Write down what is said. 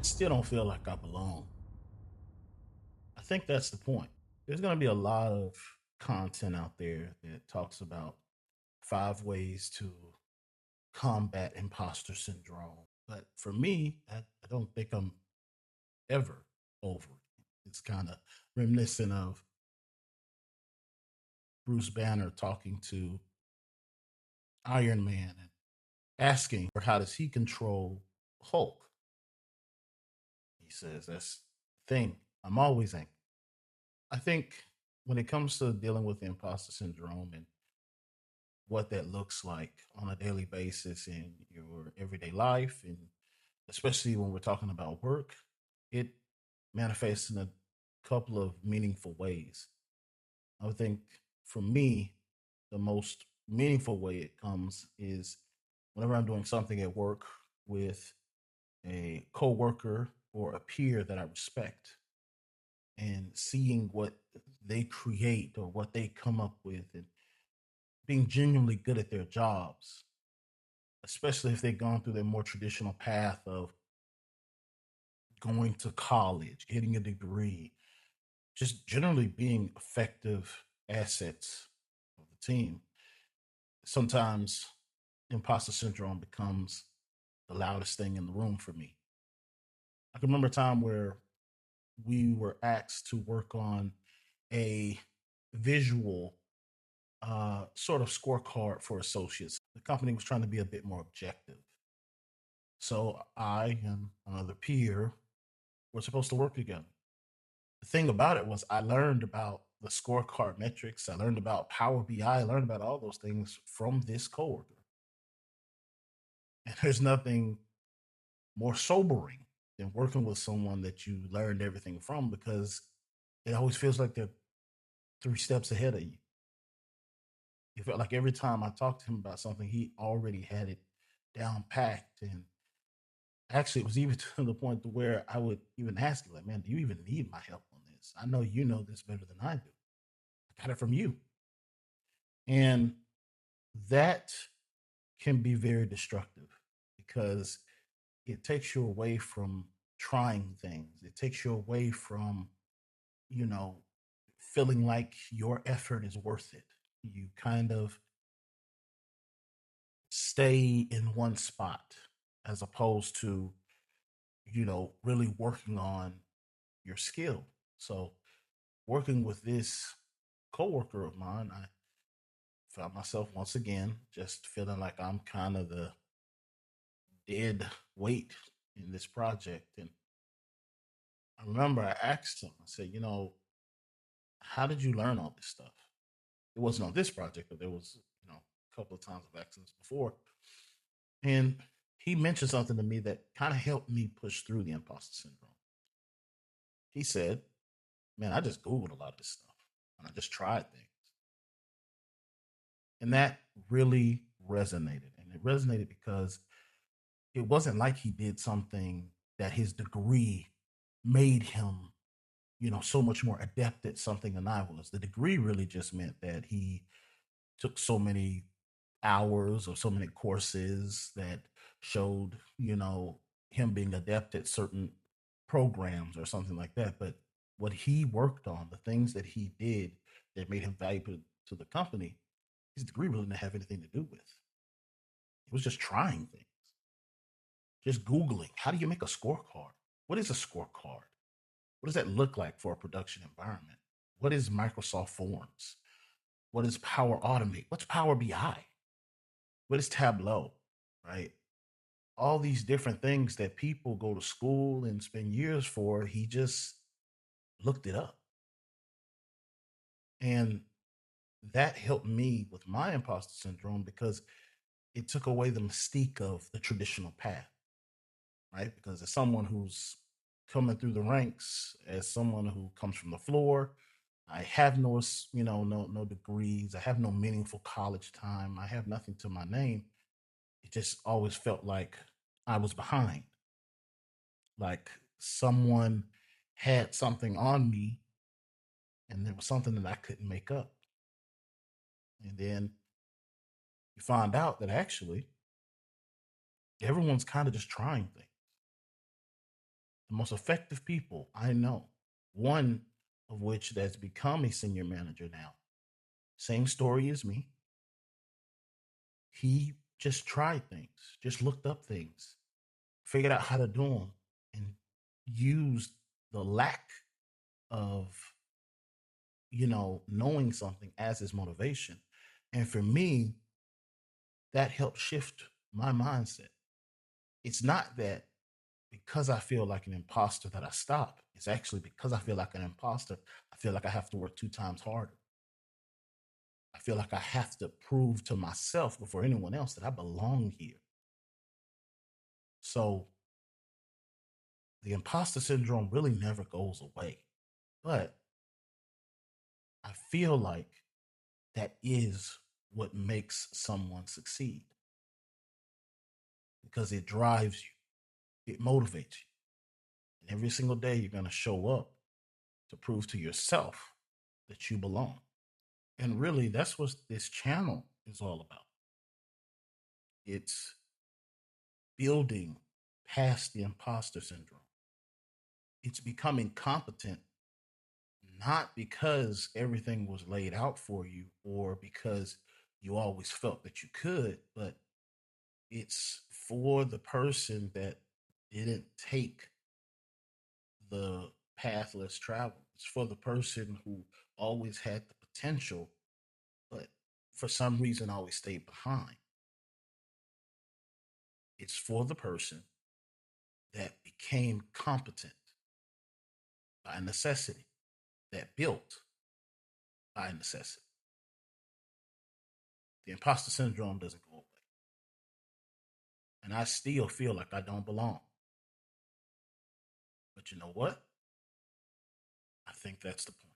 Still don't feel like I belong. I think that's the point. There's going to be a lot of content out there that talks about 5 ways to combat imposter syndrome. But for me, I don't think I'm ever over it. It's kind of reminiscent of Bruce Banner talking to Iron Man and asking her how does he control Hulk. He says that's the thing. I'm always angry. I think when it comes to dealing with imposter syndrome and what that looks like on a daily basis in your everyday life, and especially when we're talking about work, it manifests in a couple of meaningful ways. I would think for me, the most meaningful way it comes is whenever I'm doing something at work with a coworker or a peer that I respect and seeing what they create or what they come up with and being genuinely good at their jobs, especially if they've gone through their more traditional path of going to college, getting a degree, just generally being effective assets of the team. Sometimes imposter syndrome becomes the loudest thing in the room for me. I can remember a time where we were asked to work on a visual sort of scorecard for associates. The company was trying to be a bit more objective. So I and another peer were supposed to work together. The thing about it was I learned about the scorecard metrics. I learned about Power BI. I learned about all those things from this coworker. And there's nothing more sobering than working with someone that you learned everything from because it always feels like they're 3 steps ahead of you. It felt like every time I talked to him about something, he already had it down packed. And actually, it was even to the point to where I would even ask him, like, man, do you even need my help on this? I know you know this better than I do. I got it from you. And that can be very destructive because it takes you away from trying things. It takes you away from, you know, feeling like your effort is worth it. You kind of stay in one spot as opposed to, really working on your skill. So, working with this coworker of mine, I found myself once again just feeling like I'm kind of the dead weight in this project. And I remember I asked him, I said, how did you learn all this stuff? It wasn't on this project, but there was, a couple of times of accidents before. And he mentioned something to me that kind of helped me push through the imposter syndrome. He said, man, I just Googled a lot of this stuff and I just tried things. And that really resonated. And it resonated because it wasn't like he did something that his degree made him, so much more adept at something than I was. The degree really just meant that he took so many hours or so many courses that showed, him being adept at certain programs or something like that. But what he worked on, the things that he did that made him valuable to the company, his degree really didn't have anything to do with. It was just trying things, just Googling, how do you make a scorecard? What is a scorecard? What does that look like for a production environment? What is Microsoft Forms? What is Power Automate? What's Power BI? What is Tableau? Right? All these different things that people go to school and spend years for, he just looked it up. And that helped me with my imposter syndrome because it took away the mystique of the traditional path, right? Because as someone who's coming through the ranks, as someone who comes from the floor, I have no degrees. I have no meaningful college time. I have nothing to my name. It just always felt like I was behind, like someone had something on me and there was something that I couldn't make up. And then you find out that actually everyone's kind of just trying things. the most effective people I know, one of which that's become a senior manager now, same story as me. He just tried things, just looked up things, figured out how to do them, and used the lack of, knowing something as his motivation. And for me, that helped shift my mindset. It's not that because I feel like an imposter that I stop. It's actually because I feel like an imposter, I feel like I have to work 2 times harder. I feel like I have to prove to myself before anyone else that I belong here. So the imposter syndrome really never goes away. But I feel like that is what makes someone succeed because it drives you, it motivates you. And every single day, you're going to show up to prove to yourself that you belong. And really, that's what this channel is all about. It's building past the imposter syndrome. It's becoming competent, not because everything was laid out for you or because you always felt that you could, but it's for the person that didn't take the path less traveled. It's for the person who always had the potential, but for some reason always stayed behind. It's for the person that became competent by necessity, that built by necessity. The imposter syndrome doesn't go away. And I still feel like I don't belong. But you know what? I think that's the point.